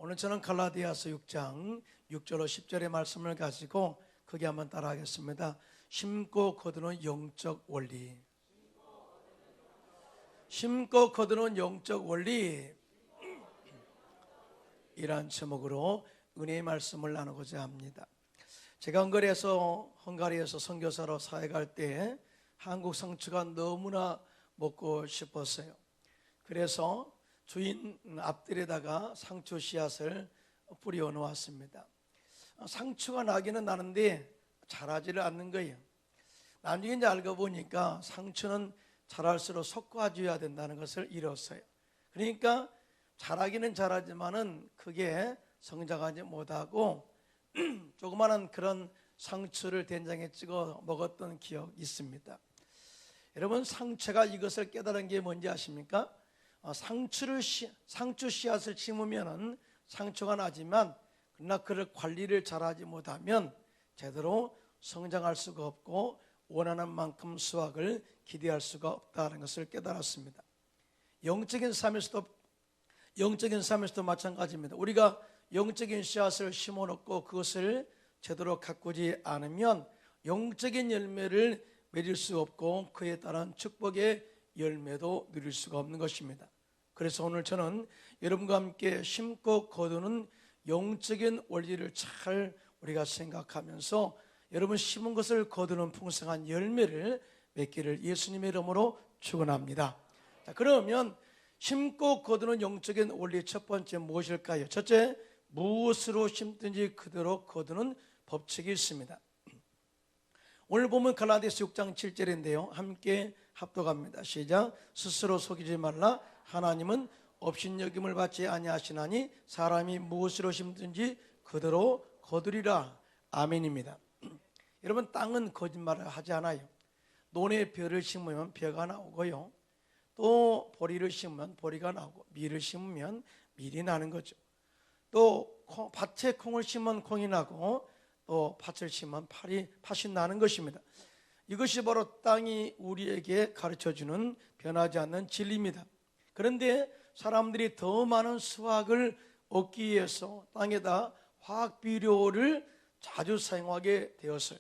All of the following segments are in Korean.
오늘 저는 갈라디아서 6장 6절로 10절의 말씀을 가지고 크게 한번 따라하겠습니다. 심고 거두는 영적 원리. 심고 거두는 영적 원리, 이란 제목으로 은혜의 말씀을 나누고자 합니다. 제가 헝가리에서 선교사로 사역할 때 한국 상추가 너무나 먹고 싶었어요. 그래서 주인 앞뜰에다가 상추 씨앗을 뿌려 놓았습니다. 상추가 나기는 나는데 자라지를 않는 거예요. 나중에 이제 알고 보니까 상추는 자랄수록 솎아줘야 된다는 것을 잃었어요. 그러니까 자라기는 자라지만은 크게 성장하지 못하고 조그마한 그런 상추를 된장에 찍어 먹었던 기억이 있습니다. 여러분, 상추가 이것을 깨달은 게 뭔지 아십니까? 상추 씨앗을 심으면 상추가 나지만 그러나 그를 관리를 잘하지 못하면 제대로 성장할 수가 없고 원하는 만큼 수확을 기대할 수가 없다는 것을 깨달았습니다. 영적인 삶에서도 마찬가지입니다. 우리가 영적인 씨앗을 심어놓고 그것을 제대로 가꾸지 않으면 영적인 열매를 맺을 수 없고 그에 따른 축복의 열매도 누릴 수가 없는 것입니다. 그래서 오늘 저는 여러분과 함께 심고 거두는 영적인 원리를 잘 우리가 생각하면서 여러분 심은 것을 거두는 풍성한 열매를 맺기를 예수님의 이름으로 축원합니다. 자, 그러면 심고 거두는 영적인 원리 첫 번째 무엇일까요? 첫째, 무엇으로 심든지 그대로 거두는 법칙이 있습니다. 오늘 보면 갈라디아서 6장 7절인데요. 함께 합독합니다. 시작. 스스로 속이지 말라. 하나님은 업신여김을 받지 아니하시나니 사람이 무엇으로 심든지 그대로 거두리라. 아멘입니다. 여러분, 땅은 거짓말을 하지 않아요. 논에 벼를 심으면 벼가 나오고요, 또 보리를 심으면 보리가 나오고 밀을 심으면 밀이 나는 거죠. 또 밭에 콩을 심으면 콩이 나고 또 팥을 심으면 팥이 나는 것입니다. 이것이 바로 땅이 우리에게 가르쳐주는 변하지 않는 진리입니다. 그런데 사람들이 더 많은 수확을 얻기 위해서 땅에다 화학 비료를 자주 사용하게 되었어요.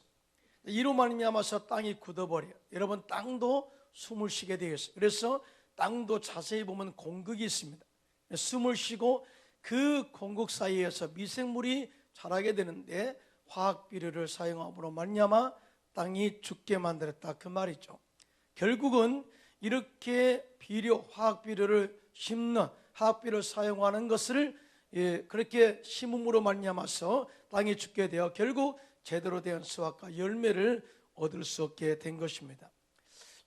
이로 말미암아서 땅이 굳어버려요. 여러분, 땅도 숨을 쉬게 되어 있어요. 그래서 땅도 자세히 보면 공극이 있습니다. 숨을 쉬고 그 공극 사이에서 미생물이 자라게 되는데 화학 비료를 사용함으로 말미암아 땅이 죽게 만들었다, 그 말이죠. 결국은 이렇게 화학 비료를 심는, 화학 비료를 사용하는 것을 그렇게 심음으로 말미암아서 땅이 죽게 되어 결국 제대로 된 수확과 열매를 얻을 수 없게 된 것입니다.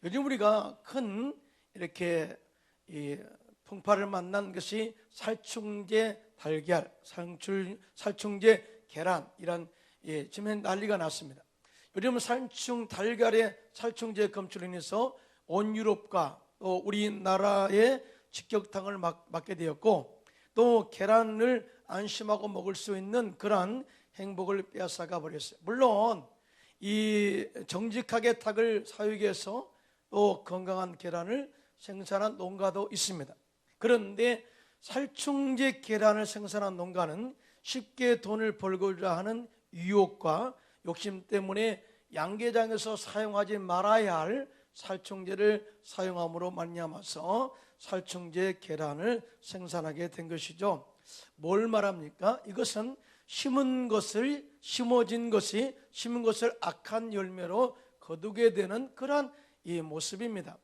요즘 우리가 큰 이렇게 풍파를 만난 것이 살충제 달걀, 살충제 계란, 이런 지금 난리가 났습니다. 요즘 달걀의 살충제 검출로 인해서 온 유럽과 또 우리나라의 직격탄을 맞게 되었고, 또 계란을 안심하고 먹을 수 있는 그러한 행복을 빼앗아가 버렸어요. 물론 이 정직하게 닭을 사육해서 또 건강한 계란을 생산한 농가도 있습니다. 그런데 살충제 계란을 생산한 농가는 쉽게 돈을 벌고자 하는 유혹과 욕심 때문에 양계장에서 사용하지 말아야 할 살충제를 사용함으로 말미암아서 살충제 계란을 생산하게 된 것이죠. 뭘 말합니까? 이것은 심은 것을 악한 열매로 거두게 되는 그러한 이 모습입니다.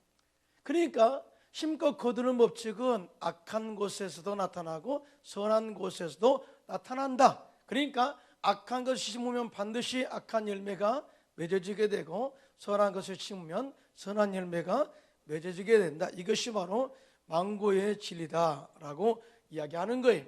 그러니까 심고 거두는 법칙은 악한 곳에서도 나타나고 선한 곳에서도 나타난다. 그러니까 악한 것을 심으면 반드시 악한 열매가 맺어지게 되고 선한 것을 심으면 선한 열매가 맺어지게 된다. 이것이 바로 만고의 진리다라고 이야기하는 거예요.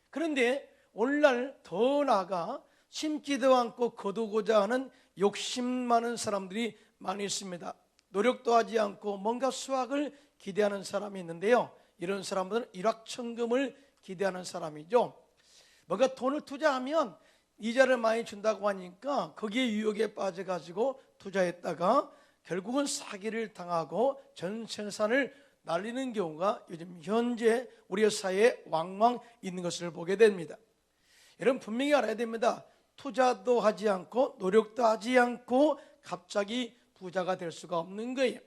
그런데 오늘날 더 나아가 심지도 않고 거두고자 하는 욕심 많은 사람들이 많이 있습니다. 노력도 하지 않고 뭔가 수확을 기대하는 사람이 있는데요, 이런 사람들은 일확천금을 기대하는 사람이죠. 뭔가 돈을 투자하면 이자를 많이 준다고 하니까 거기에 유혹에 빠져가지고 투자했다가 결국은 사기를 당하고 전 생산을 날리는 경우가 요즘 현재 우리 사회에 왕왕 있는 것을 보게 됩니다. 여러분 분명히 알아야 됩니다. 투자도 하지 않고 노력도 하지 않고 갑자기 부자가 될 수가 없는 거예요.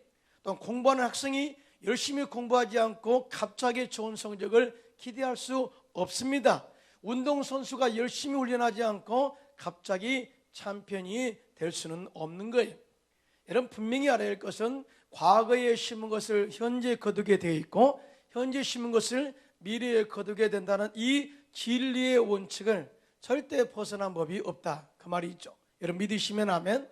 또 공부하는 학생이 열심히 공부하지 않고 갑자기 좋은 성적을 기대할 수 없습니다. 운동선수가 열심히 훈련하지 않고 갑자기 챔피언이 될 수는 없는 거예요. 여러분 분명히 알아야 할 것은 과거에 심은 것을 현재 거두게 되어 있고 현재 심은 것을 미래에 거두게 된다는 이 진리의 원칙을 절대 벗어난 법이 없다, 그 말이 있죠. 여러분 믿으시면 아멘.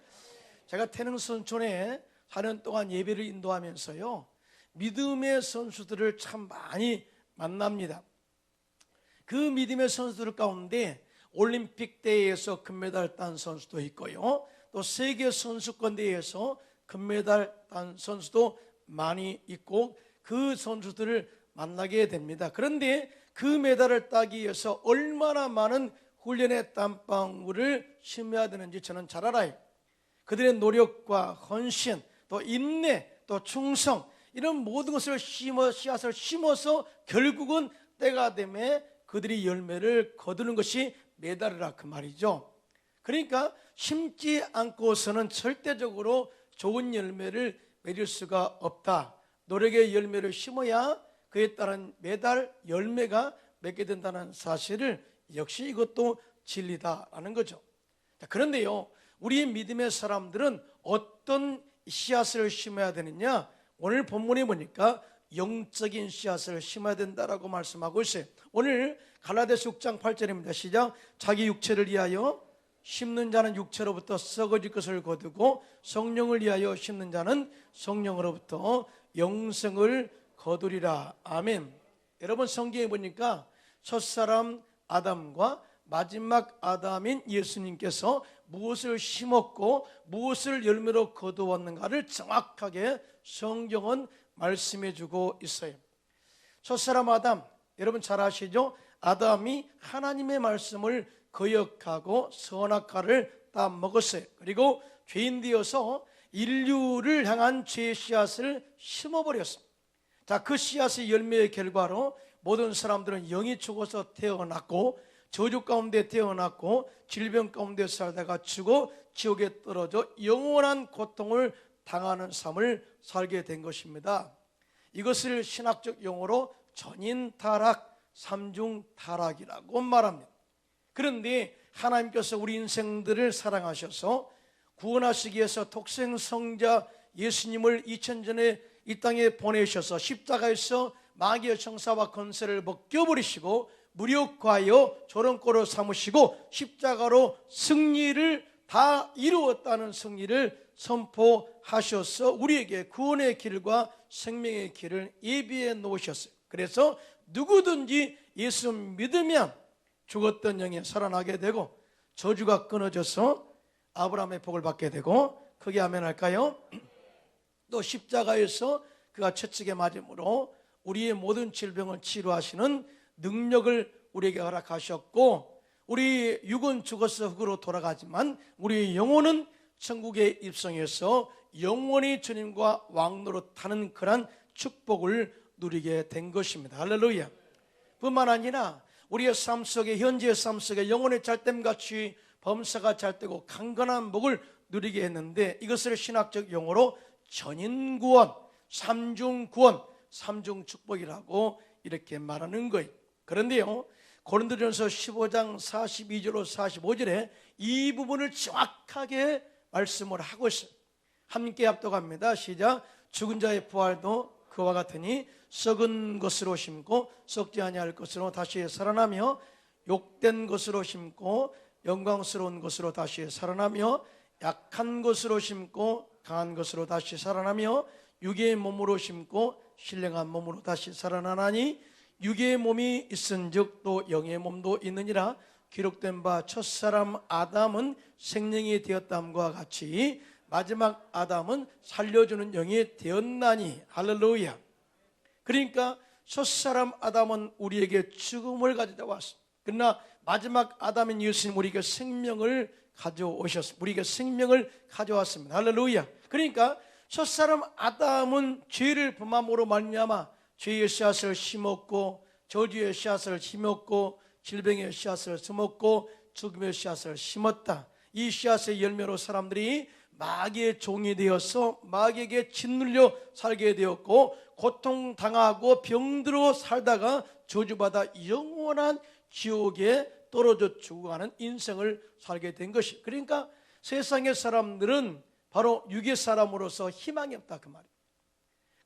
제가 태릉선촌에 4년 동안 예배를 인도하면서요, 믿음의 선수들을 참 많이 만납니다. 그 믿음의 선수들 가운데 올림픽 대회에서 금메달 딴 선수도 있고요, 또 세계 선수권 대회에서 금메달 딴 선수도 많이 있고 그 선수들을 만나게 됩니다. 그런데 그 메달을 따기 위해서 얼마나 많은 훈련의 땀방울을 심어야 되는지 저는 잘 알아요. 그들의 노력과 헌신, 또 인내, 또 충성, 이런 모든 것을 씨앗을 심어서 결국은 때가 되면 그들이 열매를 거두는 것이 메달이라 그 말이죠. 그러니까 심지 않고서는 절대적으로 좋은 열매를 맺을 수가 없다. 노력의 열매를 심어야 그에 따른 메달 열매가 맺게 된다는 사실을 역시 이것도 진리다라는 거죠. 그런데요, 우리 믿음의 사람들은 어떤 씨앗을 심어야 되느냐? 오늘 본문에 보니까 영적인 씨앗을 심어야 된다라고 말씀하고 있어요. 오늘 갈라디아서 6장 8절입니다. 시작. 자기 육체를 위하여 심는 자는 육체로부터 썩어질 것을 거두고 성령을 위하여 심는 자는 성령으로부터 영생을 거두리라. 아멘. 여러분 성경에 보니까 첫사람 아담과 마지막 아담인 예수님께서 무엇을 심었고 무엇을 열매로 거두었는가를 정확하게 성경은 말씀해 주고 있어요. 첫사람 아담, 여러분 잘 아시죠? 아담이 하나님의 말씀을 거역하고 선악과를 다 먹었어요. 그리고 죄인 되어서 인류를 향한 죄의 씨앗을 심어버렸습니다. 자, 그 씨앗의 열매의 결과로 모든 사람들은 영이 죽어서 태어났고 저주 가운데 태어났고 질병 가운데 살다가 죽어 지옥에 떨어져 영원한 고통을 당하는 삶을 살게 된 것입니다. 이것을 신학적 용어로 전인타락, 삼중타락이라고 말합니다. 그런데 하나님께서 우리 인생들을 사랑하셔서 구원하시기 위해서 독생성자 예수님을 2000년 전에 이 땅에 보내셔서 십자가에서 마귀의 정사와 권세를 벗겨버리시고 무력화하여 조롱꼬로 삼으시고 십자가로 승리를 다 이루었다는 승리를 선포하셔서 우리에게 구원의 길과 생명의 길을 예비해 놓으셨어요. 그래서 누구든지 예수 믿으면 죽었던 영이 살아나게 되고 저주가 끊어져서 아브라함의 복을 받게 되고, 크게 아멘 할까요? 또 십자가에서 그가 채찍에 맞음으로 우리의 모든 질병을 치료하시는 능력을 우리에게 허락하셨고, 우리 육은 죽어서 흙으로 돌아가지만 우리의 영혼은 천국에 입성해서 영원히 주님과 왕노릇하는 그런 축복을 누리게 된 것입니다. 할렐루야. 뿐만 아니라 우리의 삶 속에, 현재의 삶 속에 영혼의 잘됨같이 범사가 잘되고 강건한 목을 누리게 했는데, 이것을 신학적 용어로 전인구원, 삼중구원, 삼중축복이라고 이렇게 말하는 거예요. 그런데요, 고린도전서 15장 42절로 45절에 이 부분을 정확하게 말씀을 하고 있어요. 함께 합독합니다. 시작. 죽은 자의 부활도 그와 같으니 썩은 것으로 심고 썩지 아니할 것으로 다시 살아나며, 욕된 것으로 심고 영광스러운 것으로 다시 살아나며, 약한 것으로 심고 강한 것으로 다시 살아나며, 육의 몸으로 심고 신령한 몸으로 다시 살아나나니, 육의 몸이 있은즉 또 영의 몸도 있느니라. 기록된 바 첫사람 아담은 생명이 되었담과 같이 마지막 아담은 살려주는 영이 되었나니. 할렐루야. 그러니까 첫사람 아담은 우리에게 죽음을 가져다 왔습니다. 그러나 마지막 아담인 예수님 우리에게 생명을 가져오셨습니다. 우리에게 생명을 가져왔습니다. 할렐루야. 그러니까 첫사람 아담은 죄를 범함으로 말미암아 죄의 씨앗을 심었고 저주의 씨앗을 심었고 질병의 씨앗을 심었고 죽음의 씨앗을 심었다. 이 씨앗의 열매로 사람들이 마귀의 종이 되어서 마귀에게 짓눌려 살게 되었고 고통당하고 병들어 살다가 저주받아 영원한 지옥에 떨어져 죽어가는 인생을 살게 된 것이. 그러니까 세상의 사람들은 바로 육의 사람으로서 희망이 없다 그 말이에요.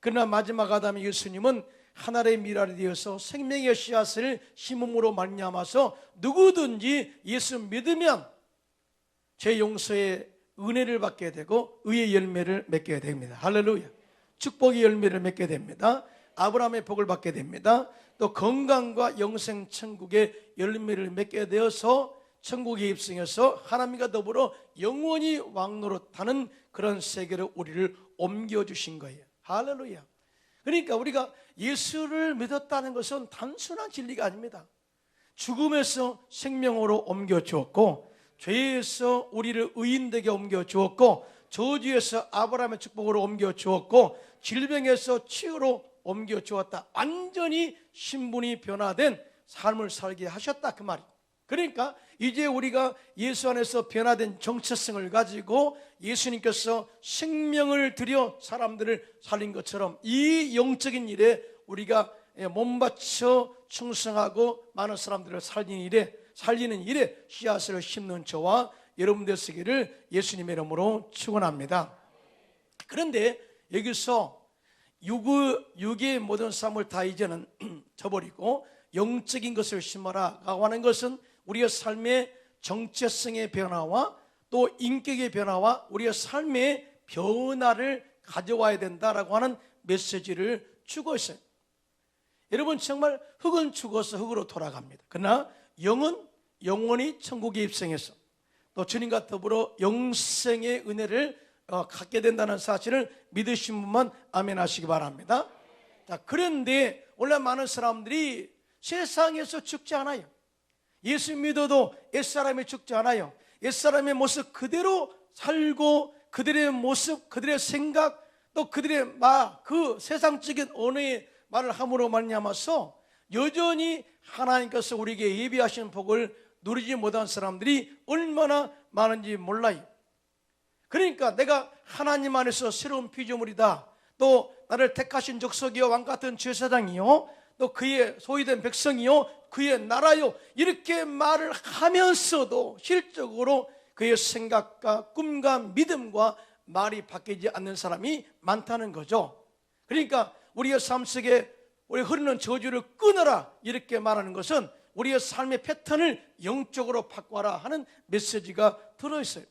그러나 마지막 아담의 예수님은 하늘의 미랄이 되어서 생명의 씨앗을 심음으로 말미암아서 누구든지 예수 믿으면 죄 용서의 은혜를 받게 되고 의의 열매를 맺게 됩니다. 할렐루야. 축복의 열매를 맺게 됩니다. 아브라함의 복을 받게 됩니다. 또 건강과 영생 천국의 열매를 맺게 되어서 천국에 입성해서 하나님과 더불어 영원히 왕노릇하는 그런 세계로 우리를 옮겨주신 거예요. 할렐루야. 그러니까 우리가 예수를 믿었다는 것은 단순한 진리가 아닙니다. 죽음에서 생명으로 옮겨주었고 죄에서 우리를 의인되게 옮겨주었고 저주에서 아브라함의 축복으로 옮겨주었고 질병에서 치유로 옮겨주었다. 완전히 신분이 변화된 삶을 살게 하셨다 그 말이에요. 그러니까 이제 우리가 예수 안에서 변화된 정체성을 가지고 예수님께서 생명을 들여 사람들을 살린 것처럼 이 영적인 일에 우리가 몸바쳐 충성하고 많은 사람들을 살리는 일에 씨앗을 심는 저와 여러분 되시기를 예수님의 이름으로 축원합니다. 그런데 여기서 육의 모든 삶을 다 이제는 저버리고 영적인 것을 심어라라고 하는 것은 우리의 삶의 정체성의 변화와 또 인격의 변화와 우리의 삶의 변화를 가져와야 된다라고 하는 메시지를 주고 있어요. 여러분 정말 흙은 죽어서 흙으로 돌아갑니다. 그러나 영은 영원히 천국에 입성해서 또 주님과 더불어 영생의 은혜를 갖게 된다는 사실을 믿으신 분만 아멘 하시기 바랍니다. 자, 그런데 원래 많은 사람들이 세상에서 죽지 않아요. 예수 믿어도 옛사람이 죽지 않아요. 옛사람의 모습 그대로 살고 그들의 모습, 그들의 생각 또 그들의 그 세상적인 언어의 말을 함으로 말미암아서 여전히 하나님께서 우리에게 예비하신 복을 누리지 못한 사람들이 얼마나 많은지 몰라요. 그러니까 내가 하나님 안에서 새로운 피조물이다, 또 나를 택하신 족속이요 왕같은 제사장이요 또 그의 소유된 백성이요 그의 나라요 이렇게 말을 하면서도 실적으로 그의 생각과 꿈과 믿음과 말이 바뀌지 않는 사람이 많다는 거죠. 그러니까 우리의 삶 속에 우리 흐르는 저주를 끊어라 이렇게 말하는 것은 우리의 삶의 패턴을 영적으로 바꿔라 하는 메시지가 들어있어요.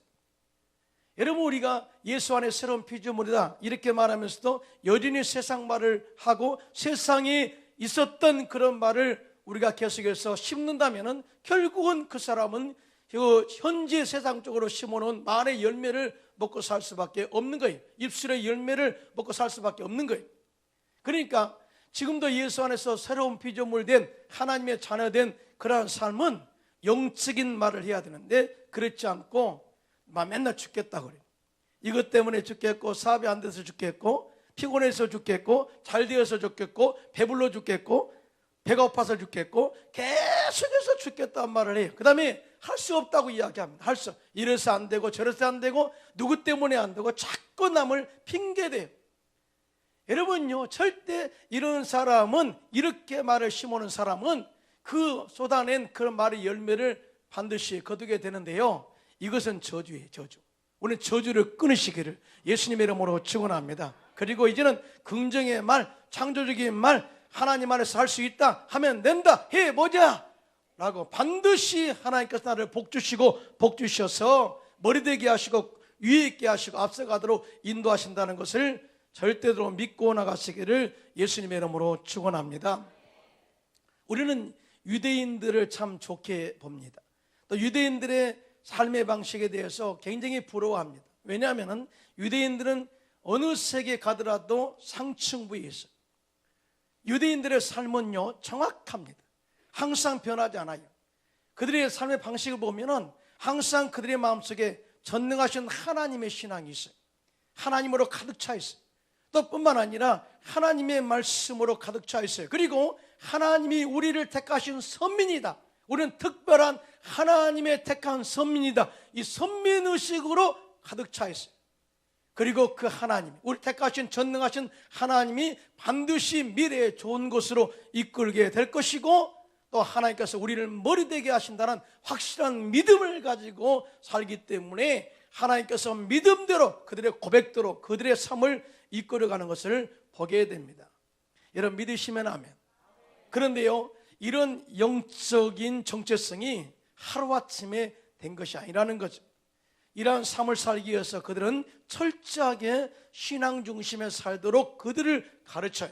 여러분 우리가 예수 안에 새로운 피조물이다 이렇게 말하면서도 여전히 세상 말을 하고 세상에 있었던 그런 말을 우리가 계속해서 심는다면 결국은 그 사람은 현재 세상적으로 심어놓은 말의 열매를 먹고 살 수밖에 없는 거예요. 입술의 열매를 먹고 살 수밖에 없는 거예요. 그러니까 지금도 예수 안에서 새로운 피조물 된 하나님의 자녀된 그러한 삶은 영적인 말을 해야 되는데 그렇지 않고 맨날 죽겠다 그래요. 이것 때문에 죽겠고 사업이 안 돼서 죽겠고 피곤해서 죽겠고 잘 되어서 죽겠고 배불러 죽겠고 배가 고파서 죽겠고 계속해서 죽겠다는 말을 해요. 그 다음에 할 수 없다고 이야기합니다. 이래서 안 되고 저래서 안 되고 누구 때문에 안 되고 자꾸 남을 핑계대요. 여러분요 절대 이런 사람은 이렇게 말을 심어놓은 사람은 그 쏟아낸 그런 말의 열매를 반드시 거두게 되는데요, 이것은 저주예요. 저주. 오늘 저주를 끊으시기를 예수님의 이름으로 축원합니다. 그리고 이제는 긍정의 말, 창조적인 말, 하나님 안에서 할 수 있다 하면 된다 해보자 라고 반드시 하나님께서 나를 복주시고 복주셔서 머리되게 하시고 위에 있게 하시고 앞서가도록 인도하신다는 것을 절대로 믿고 나가시기를 예수님의 이름으로 축원합니다. 우리는 유대인들을 참 좋게 봅니다. 또 유대인들의 삶의 방식에 대해서 굉장히 부러워합니다. 왜냐하면 유대인들은 어느 세계에 가더라도 상층부에 있어요. 유대인들의 삶은요 정확합니다. 항상 변하지 않아요. 그들의 삶의 방식을 보면은 항상 그들의 마음속에 전능하신 하나님의 신앙이 있어요. 하나님으로 가득 차 있어요. 또 뿐만 아니라 하나님의 말씀으로 가득 차 있어요. 그리고 하나님이 우리를 택하신 선민이다. 우리는 특별한 하나님의 택한 선민이다. 이 선민의식으로 가득 차 있어요. 그리고 그 하나님, 우리 택하신 전능하신 하나님이 반드시 미래에 좋은 곳으로 이끌게 될 것이고, 또 하나님께서 우리를 머리되게 하신다는 확실한 믿음을 가지고 살기 때문에 하나님께서 믿음대로 그들의 고백대로 그들의 삶을 이끌어가는 것을 보게 됩니다. 여러분 믿으시면 아멘. 그런데요, 이런 영적인 정체성이 하루아침에 된 것이 아니라는 거죠. 이러한 삶을 살기 위해서 그들은 철저하게 신앙 중심에 살도록 그들을 가르쳐요.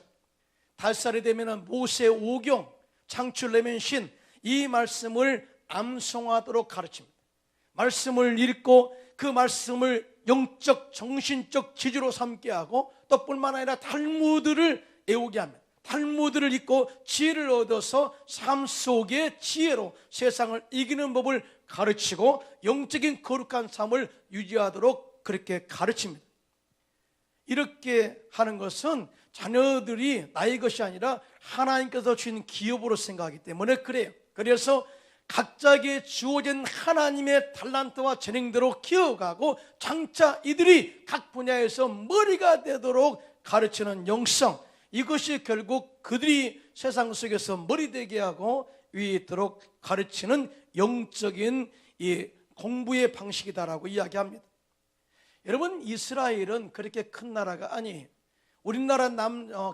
달살이 되면 모세 오경, 창출내면 신, 이 말씀을 암송하도록 가르칩니다. 말씀을 읽고 그 말씀을 영적 정신적 지주로 삼게 하고, 또 뿐만 아니라 탈무드를 애우게 합니다. 탈무드를 읽고 지혜를 얻어서 삶 속의 지혜로 세상을 이기는 법을 가르치고 영적인 거룩한 삶을 유지하도록 그렇게 가르칩니다. 이렇게 하는 것은 자녀들이 나의 것이 아니라 하나님께서 주신 기업으로 생각하기 때문에 그래요. 그래서 각자에게 주어진 하나님의 달란트와 재능대로 키워가고 장차 이들이 각 분야에서 머리가 되도록 가르치는 영성, 이것이 결국 그들이 세상 속에서 머리 되게 하고 위에 있도록 가르치는 영적인 이 공부의 방식이다라고 이야기합니다. 여러분, 이스라엘은 그렇게 큰 나라가 아니에요. 우리나라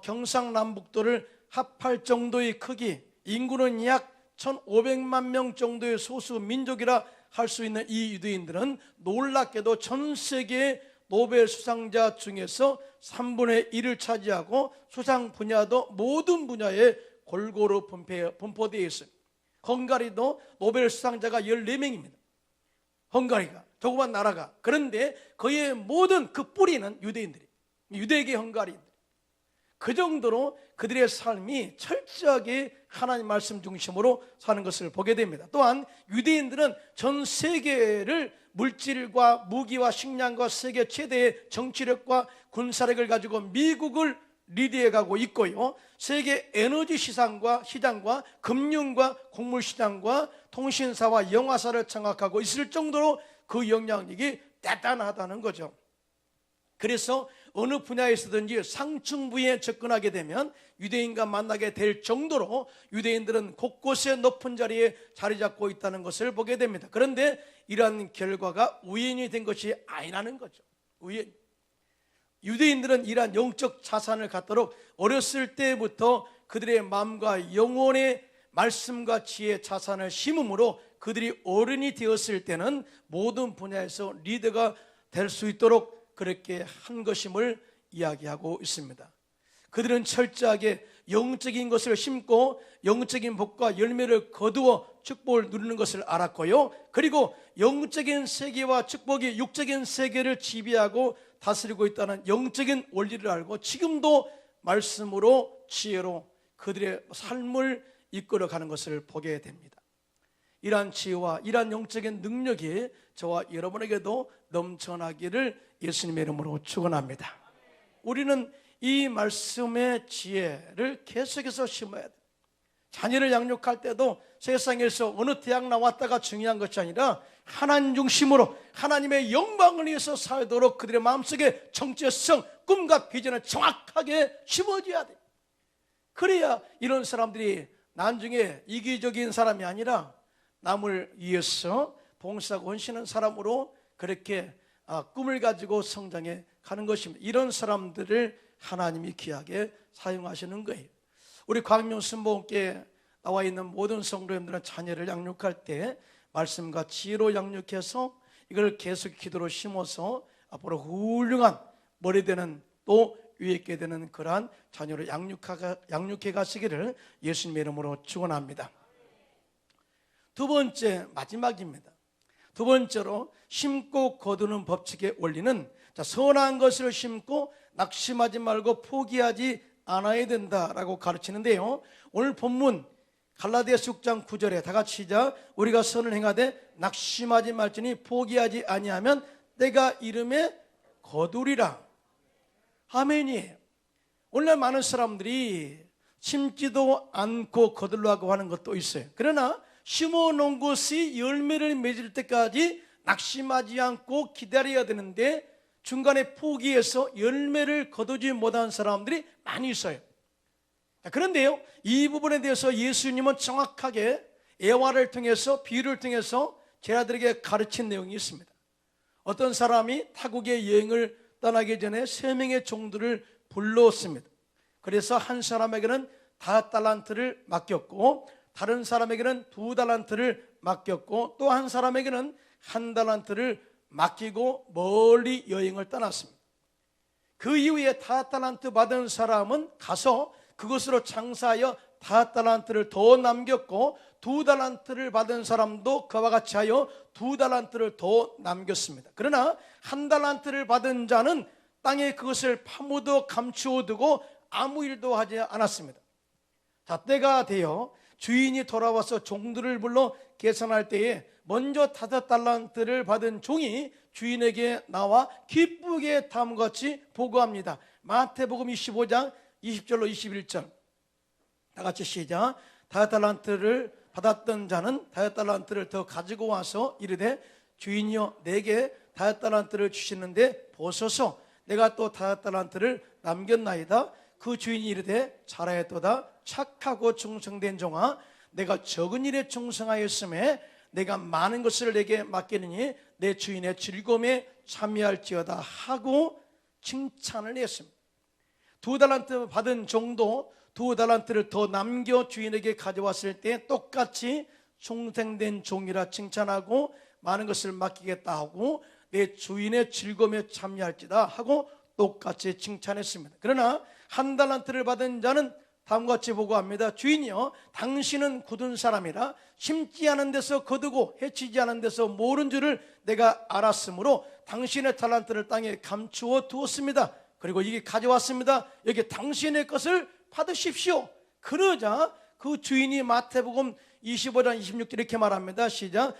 경상남북도를 합할 정도의 크기, 인구는 약 1,500만 명 정도의 소수 민족이라 할 수 있는 이 유대인들은 놀랍게도 전 세계 노벨 수상자 중에서 3분의 1을 차지하고 수상 분야도 모든 분야에 골고루 분포되어 있어요. 헝가리도 노벨 수상자가 14명입니다. 헝가리가, 조그만 나라가. 그런데 그의 모든 그 뿌리는 유대인들이에요. 유대계 헝가리인들. 그 정도로 그들의 삶이 철저하게 하나님 말씀 중심으로 사는 것을 보게 됩니다. 또한 유대인들은 전 세계를 물질과 무기와 식량과 세계 최대의 정치력과 군사력을 가지고 미국을 리드해 가고 있고요, 세계 에너지 시장과 금융과 곡물 시장과 통신사와 영화사를 장악하고 있을 정도로 그 영향력이 대단하다는 거죠. 그래서 어느 분야에서든지 상층부에 접근하게 되면 유대인과 만나게 될 정도로 유대인들은 곳곳에 높은 자리에 자리 잡고 있다는 것을 보게 됩니다. 그런데 이러한 결과가 우연이 된 것이 아니라는 거죠. 우연. 유대인들은 이러한 영적 자산을 갖도록 어렸을 때부터 그들의 마음과 영혼의 말씀과 지혜 자산을 심음으로 그들이 어른이 되었을 때는 모든 분야에서 리더가 될 수 있도록 그렇게 한 것임을 이야기하고 있습니다. 그들은 철저하게 영적인 것을 심고 영적인 복과 열매를 거두어 축복을 누리는 것을 알았고요, 그리고 영적인 세계와 축복이 육적인 세계를 지배하고 다스리고 있다는 영적인 원리를 알고 지금도 말씀으로 지혜로 그들의 삶을 이끌어가는 것을 보게 됩니다. 이러한 지혜와 이러한 영적인 능력이 저와 여러분에게도 넘쳐나기를 예수님의 이름으로 축원합니다. 우리는 이 말씀의 지혜를 계속해서 심어야 돼요. 자녀를 양육할 때도 세상에서 어느 대학 나왔다가 중요한 것이 아니라 하나님 중심으로 하나님의 영광을 위해서 살도록 그들의 마음속에 정체성, 꿈과 비전을 정확하게 심어줘야 돼요. 그래야 이런 사람들이 나중에 이기적인 사람이 아니라 남을 위해서 봉사하고 헌신하는 사람으로 그렇게 꿈을 가지고 성장해 가는 것입니다. 이런 사람들을 하나님이 귀하게 사용하시는 거예요. 우리 광명 순복음교회에 나와 있는 모든 성도님들은 자녀를 양육할 때 말씀과 지혜로 양육해서 이걸 계속 기도로 심어서 앞으로 훌륭한 머리 되는 또 위에 있게 되는 그러한 자녀를 양육해 가시기를 예수님의 이름으로 축원합니다. 두 번째, 마지막입니다. 두 번째로 심고 거두는 법칙의 원리는 선한 것을 심고 낙심하지 말고 포기하지 않아야 된다라고 가르치는데요, 오늘 본문 갈라디아서 6장 9절에 다 같이 시작. 우리가 선을 행하되 낙심하지 말지니 포기하지 아니하면 때가 이름에 거두리라. 아멘이에요. 오늘날 많은 사람들이 심지도 않고 거들라고 하는 것도 있어요. 그러나 심어놓은 것이 열매를 맺을 때까지 낙심하지 않고 기다려야 되는데 중간에 포기해서 열매를 거두지 못한 사람들이 많이 있어요. 그런데요, 이 부분에 대해서 예수님은 정확하게 예화를 통해서, 비유를 통해서 제자들에게 가르친 내용이 있습니다. 어떤 사람이 타국의 여행을 떠나기 전에 3명의 종들을 불렀습니다. 그래서 한 사람에게는 5달란트를 맡겼고, 다른 사람에게는 2달란트를 맡겼고, 또 한 사람에게는 1달란트를 맡기고 멀리 여행을 떠났습니다. 그 이후에 5달란트 받은 사람은 가서 그것으로 장사하여 5달란트를 더 남겼고, 2달란트를 받은 사람도 그와 같이 하여 2달란트를 더 남겼습니다. 그러나 1달란트를 받은 자는 땅에 그것을 파묻어 감추어 두고 아무 일도 하지 않았습니다. 자, 때가 되어 주인이 돌아와서 종들을 불러 계산할 때에 먼저 5달란트를 받은 종이 주인에게 나와 기쁘게 다음과 같이 보고합니다. 마태복음 25장 20절로 21절 다 같이 시작. 5달란트를 받았던 자는 5달란트를 더 가지고 와서 이르되 주인이여 내게 5달란트를 주시는데 보소서 내가 또 5달란트를 남겼나이다. 그 주인이 이르되 잘하였도다. 착하고 충성된 종아 내가 적은 일에 충성하였음에 내가 많은 것을 내게 맡기느니 내 주인의 즐거움에 참여할지어다 하고 칭찬을 했습니다. 2달란트 받은 종도 2달란트를 더 남겨 주인에게 가져왔을 때 똑같이 충성된 종이라 칭찬하고 많은 것을 맡기겠다 하고 내 주인의 즐거움에 참여할지다 하고 똑같이 칭찬했습니다. 그러나 1달란트를 받은 자는 다음과 같이 보고합니다. 주인이여 당신은 굳은 사람이라 심지 않은 데서 거두고 해치지 않은 데서 모른 줄을 내가 알았으므로 당신의 달란트를 땅에 감추어 두었습니다. 그리고 이게 가져왔습니다. 여기 당신의 것을 받으십시오. 그러자 그 주인이 마태복음 25장 26절 이렇게 말합니다. 시작.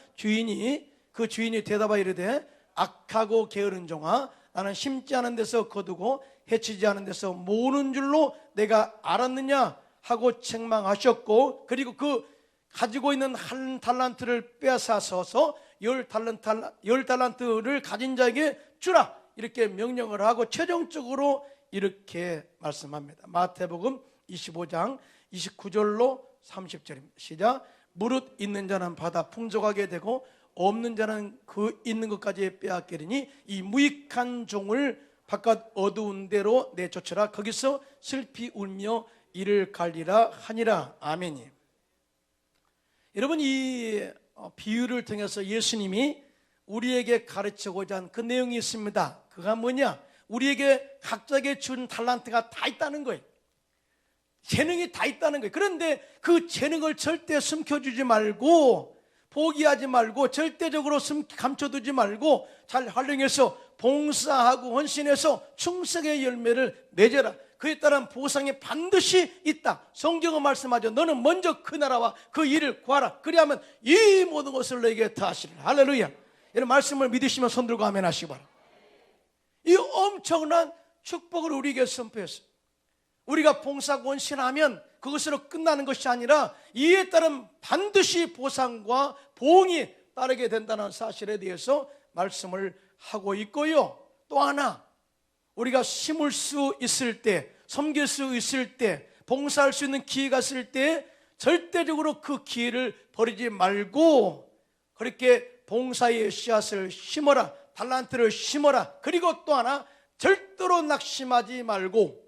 그 주인이 대답하여 이르되 악하고 게으른 종아 나는 심지 않은 데서 거두고 해치지 않은 데서 모으는 줄로 내가 알았느냐 하고 책망하셨고, 그리고 그 가지고 있는 1달란트를 빼앗아서서 10달란트를 가진 자에게 주라 이렇게 명령을 하고 최종적으로 이렇게 말씀합니다. 마태복음 25장 29절로 30절입니다. 시작. 무릇 있는 자는 받아 풍족하게 되고 없는 자는 그 있는 것까지 빼앗기리니 이 무익한 종을 바깥 어두운 데로 내쫓으라. 거기서 슬피 울며 이를 갈리라 하니라. 아멘이. 여러분, 이 비유를 통해서 예수님이 우리에게 가르치고자 한 그 내용이 있습니다. 그가 뭐냐? 우리에게 각자에게 준 달란트가 다 있다는 거예요. 재능이 다 있다는 거예요. 그런데 그 재능을 절대 숨겨주지 말고, 포기하지 말고, 절대적으로 감춰두지 말고 잘 활용해서 봉사하고 헌신해서 충성의 열매를 맺어라. 그에 따른 보상이 반드시 있다. 성경은 말씀하죠. 너는 먼저 그 나라와 그 일을 구하라. 그리하면 이 모든 것을 너에게 더하시리라. 할렐루야. 이런 말씀을 믿으시면 손들고 아멘 하시기 바랍니다. 이 엄청난 축복을 우리에게 선포했어요. 우리가 봉사하고 헌신하면 그것으로 끝나는 것이 아니라 이에 따른 반드시 보상과 보응이 따르게 된다는 사실에 대해서 말씀을 하고 있고요. 또 하나, 우리가 심을 수 있을 때, 섬길 수 있을 때, 봉사할 수 있는 기회가 있을 때 절대적으로 그 기회를 버리지 말고 그렇게 봉사의 씨앗을 심어라. 달란트를 심어라. 그리고 또 하나, 절대로 낙심하지 말고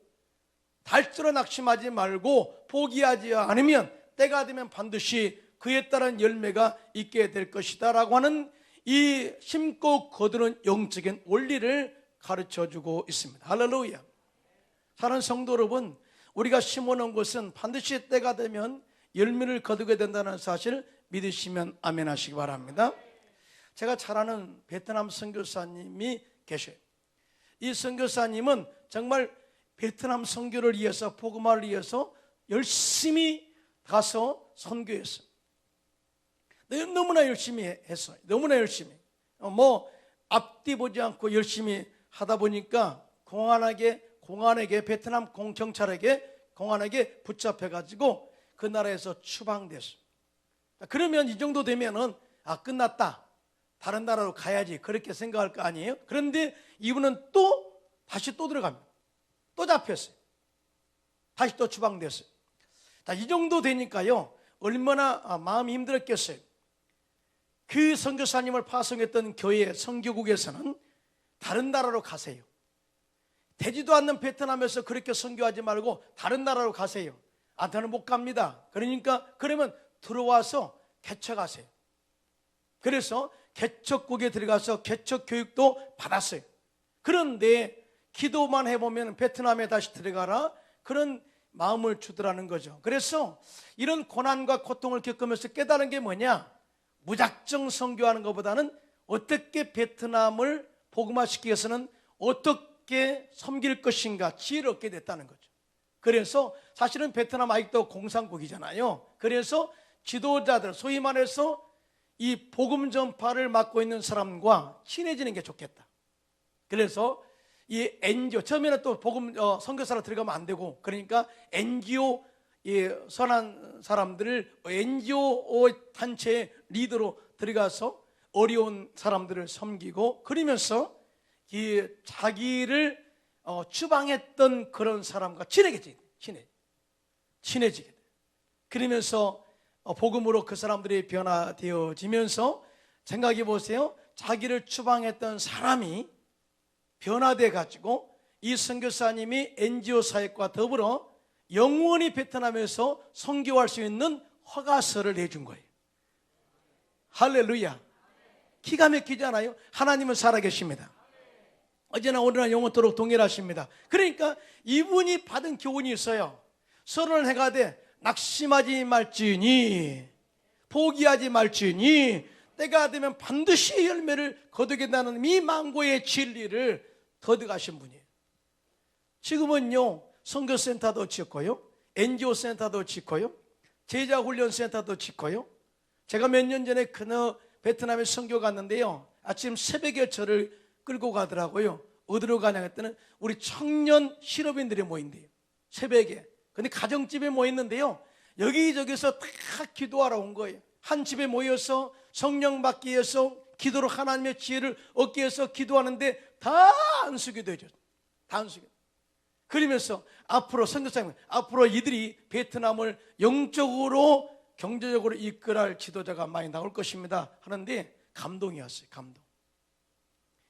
포기하지 않으면 때가 되면 반드시 그에 따른 열매가 있게 될 것이다 라고 하는 이 심고 거두는 영적인 원리를 가르쳐주고 있습니다. 할렐루야. 사랑하는 성도 여러분, 우리가 심어놓은 것은 반드시 때가 되면 열매를 거두게 된다는 사실을 믿으시면 아멘 하시기 바랍니다. 제가 잘 아는 베트남 선교사님이 계셔요. 이 선교사님은 정말 베트남 선교를 위해서, 복음화를 위해서 열심히 가서 선교했어요. 너무나 열심히 했어요. 너무나 열심히. 앞뒤 보지 않고 열심히 하다 보니까 고난하게 공안에게, 베트남 경찰에게, 공안에게 붙잡혀가지고 그 나라에서 추방됐어요. 그러면 이 정도 되면은 끝났다, 다른 나라로 가야지, 그렇게 생각할 거 아니에요? 그런데 이분은 다시 들어갑니다. 또 잡혔어요. 다시 또 추방됐어요. 이 정도 되니까요, 얼마나 마음이 힘들었겠어요. 그 선교사님을 파송했던 교회 선교국에서는 다른 나라로 가세요, 되지도 않는 베트남에서 그렇게 선교하지 말고 다른 나라로 가세요. 저는 못 갑니다. 그러면 들어와서 개척하세요. 그래서 개척국에 들어가서 개척 교육도 받았어요. 그런데 기도만 해보면 베트남에 다시 들어가라, 그런 마음을 주더라는 거죠. 그래서 이런 고난과 고통을 겪으면서 깨달은 게 뭐냐, 무작정 선교하는 것보다는 어떻게 베트남을 복음화시키기 위해서는 어떻게 섬길 것인가 지혜를 얻게 됐다는 거죠. 그래서 사실은 베트남 아직도 공산국이잖아요. 그래서 지도자들, 소위 말해서 이 복음 전파를 맡고 있는 사람과 친해지는 게 좋겠다. 그래서 이 NGO, 처음에는 또 복음 선교사로 들어가면 안 되고, 그러니까 NGO 선한 사람들을 NGO 단체의 리더로 들어가서 어려운 사람들을 섬기고, 그러면서 이 자기를 추방했던 그런 사람과 친해지게 돼. 그러면서 복음으로 그 사람들이 변화되어지면서, 생각해 보세요. 자기를 추방했던 사람이 변화돼 가지고 이 선교사님이 NGO 사역과 더불어 영원히 베트남에서 선교할 수 있는 허가서를 내준 거예요. 할렐루야. 기가 막히잖아요. 하나님은 살아계십니다. 어제나 오늘나 영원토록 동일하십니다. 그러니까 이분이 받은 교훈이 있어요. 선언을 해가되 낙심하지 말지니, 포기하지 말지니, 때가 되면 반드시 열매를 거두겠다는 이 망고의 진리를 거두가신 분이에요. 지금은요, 선교센터도 짓고요, NGO 센터도 짓고요, 제자훈련센터도 짓고요. 제가 몇 년 전에 베트남에 선교 갔는데요, 아침 새벽에 저를 끌고 가더라고요. 어디로 가냐 했더니 우리 청년 실업인들이 모인대요, 새벽에. 근데 가정집에 모였는데요, 여기저기서 다 기도하러 온 거예요. 한 집에 모여서 성령 받기 위해서, 기도로 하나님의 지혜를 얻기 위해서 기도하는데 다 안수기도해줘. 다 안수기도. 그러면서 앞으로 선교사님, 앞으로 이들이 베트남을 영적으로 경제적으로 이끌어갈 지도자가 많이 나올 것입니다 하는데 감동이 왔어요. 감동.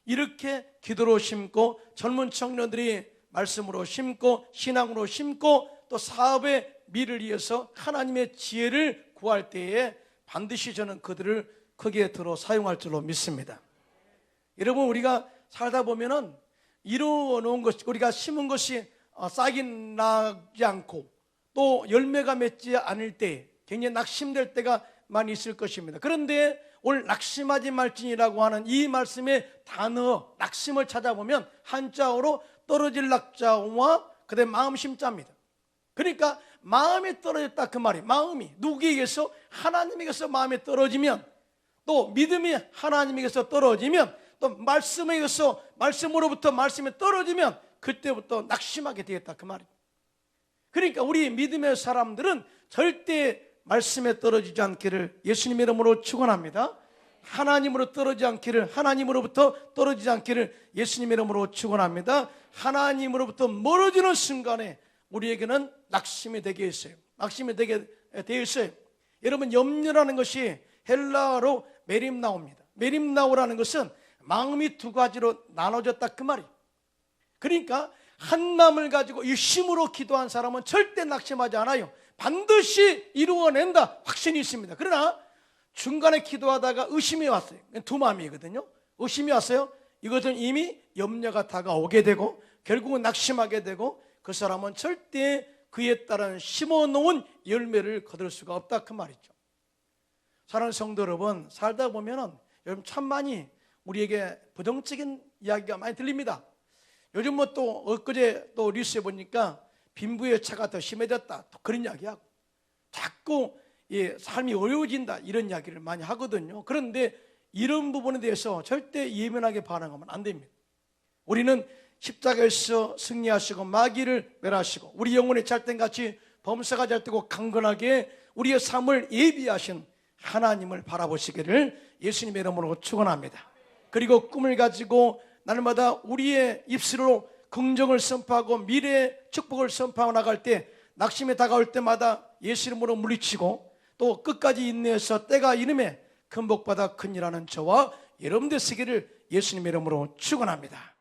이렇게 기도로 심고, 젊은 청년들이 말씀으로 심고, 신앙으로 심고, 또 사업의 미를 위해서 하나님의 지혜를 구할 때에 반드시 저는 그들을 크게 들어 사용할 줄로 믿습니다. 여러분, 우리가 살다 보면은 이루어놓은 것, 우리가 심은 것이 싹이 나지 않고 또 열매가 맺지 않을 때 굉장히 낙심될 때가 많이 있을 것입니다. 그런데 오늘 낙심하지 말지니라고 하는 이 말씀의 단어, 낙심을 찾아보면 한자어로 떨어질 낙자와 그다음에 마음 심자입니다. 그러니까 마음이 떨어졌다 그 말이, 마음이 누구에게서? 하나님에게서 마음이 떨어지면, 또 믿음이 하나님에게서 떨어지면, 또 말씀에게서, 말씀으로부터 말씀이 떨어지면 그때부터 낙심하게 되겠다 그 말입니다. 그러니까 우리 믿음의 사람들은 절대 말씀에 떨어지지 않기를 예수님 이름으로 축원합니다. 하나님으로 떨어지지 않기를, 하나님으로부터 떨어지지 않기를 예수님 이름으로 축원합니다. 하나님으로부터 멀어지는 순간에 우리에게는 낙심이 되게 했어요. 낙심이 되게 되어 있어요. 여러분, 염려라는 것이 헬라어로 메림나오입니다. 메림나오라는 것은 마음이 두 가지로 나눠졌다 그 말이에요. 그러니까 한 마음을 가지고 일심으로 기도한 사람은 절대 낙심하지 않아요. 반드시 이루어낸다 확신이 있습니다. 그러나 중간에 기도하다가 의심이 왔어요. 두 마음이거든요. 의심이 왔어요. 이것은 이미 염려가 다가오게 되고 결국은 낙심하게 되고, 그 사람은 절대 그에 따른 심어놓은 열매를 거둘 수가 없다 그 말이죠. 사랑하는 성도 여러분, 살다 보면은 여러분 참 많이 우리에게 부정적인 이야기가 많이 들립니다. 요즘 뭐 또 엊그제 또 뉴스에 보니까 빈부의 차가 더 심해졌다, 또 그런 이야기하고, 자꾸 삶이 어려워진다 이런 이야기를 많이 하거든요. 그런데 이런 부분에 대해서 절대 예민하게 반응하면 안 됩니다. 우리는 십자가에서 승리하시고 마귀를 멸하시고 우리 영혼의 잘된같이 범사가 잘되고 강건하게 우리의 삶을 예비하신 하나님을 바라보시기를 예수님의 이름으로 축원합니다. 그리고 꿈을 가지고 날마다 우리의 입술로 긍정을 선포하고 미래의 축복을 선포하고 나갈 때 낙심에 다가올 때마다 예수 이름으로 물리치고 또 끝까지 인내해서 때가 이름에 큰 복받아 큰 일하는 저와 여러분들 되시기를 예수님의 이름으로 축원합니다.